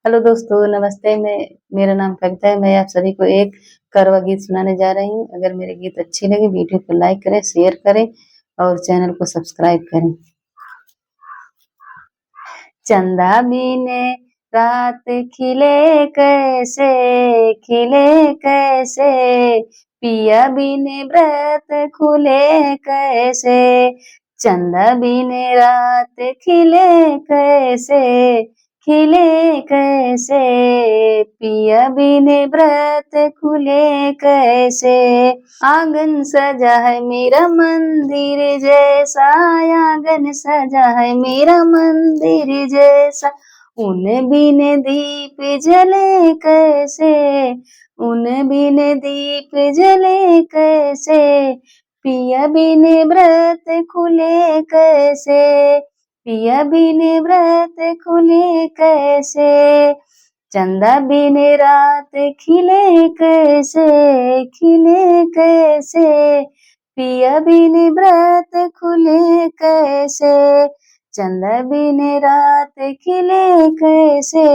Hello दोस्तों, नमस्ते। मेरा नाम कविता है। मैं आप सभी को एक करवा गीत सुनाने जा रही हूँ। अगर मेरे गीत अच्छी लगे, वीडियो को लाइक करें, शेयर करें और चैनल को सब्सक्राइब करें। चंदा बिने रात खिले कैसे, पिया बिने व्रत खुले कैसे। चंदा बिने रात खिले कैसे, पिया बिने व्रत खुले कैसे। आंगन सजा है मेरा मंदिर जैसा, आंगन सजा है मेरा मंदिर जैसा। उन बिन दीप जले कैसे, उन बिन दीप जले कैसे। पिया बिन व्रत खुले कैसे, पिया बिन व्रत खुले कैसे। चंदा बिन रात खिले कैसे, पिया बिन व्रत खुले कैसे। चंदा बिन रात खिले कैसे,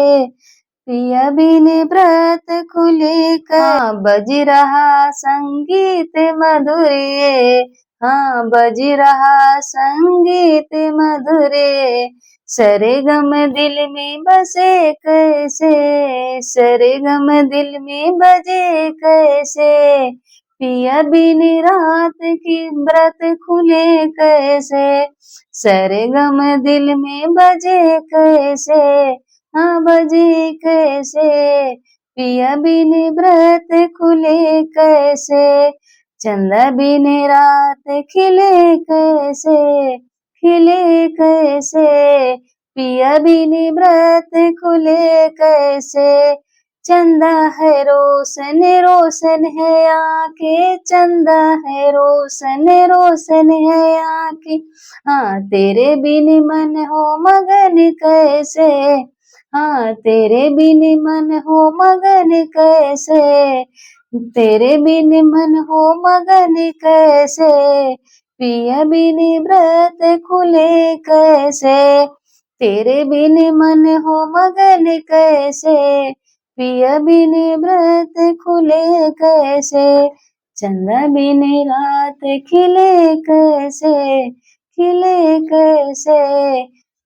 पिया बिन व्रत खुले कैसे। हाँ बज रहा संगीत मधुरे, हाँ बज रहा संगीत मधुरे। सरेगम दिल में बसे कैसे, सरेगम दिल में बजे कैसे। पिया बिन रात की व्रत खुले कैसे, सरेगम दिल में बजे कैसे। हाँ बजे कैसे, पिया बिन व्रत खुले कैसे। चंदा बिन रात खिले कैसे, पिया बिन व्रत खुले कैसे। चंदा है रोशन रोशन है आंखें, चंदा है रोशन रोशन है आंखें। हाँ तेरे बिन मन हो मगन कैसे, हाँ तेरे बिन मन हो मगन कैसे। तेरे बिन मन हो मगन कैसे, पिया बिन व्रत खुले कैसे। तेरे बिन मन हो मगन कैसे, पिया बिन व्रत खुले कैसे। चंदा बिन रात खिले कैसे।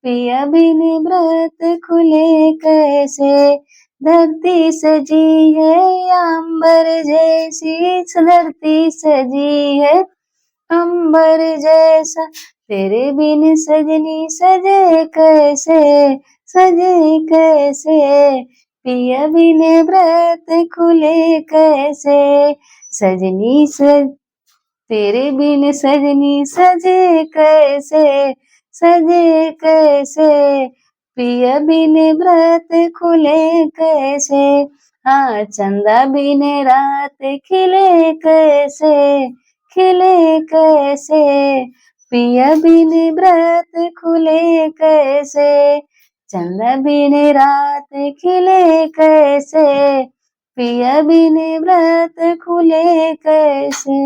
पिया बिन व्रत खुले कैसे। धरती सजी है अंबर जैसी, धरती सजी है अंबर जैसा। तेरे बिन सजनी सजे कैसे। पिया बिन व्रत खुले कैसे। सजनी तेरे बिन सजनी सजे कैसे। पिया बिन व्रत खुले कैसे। हाँ चंदा बिन रात खिले कैसे। पिया बिन व्रत खुले कैसे। चंदा बिन रात खिले कैसे, पिया बिन व्रत खुले कैसे।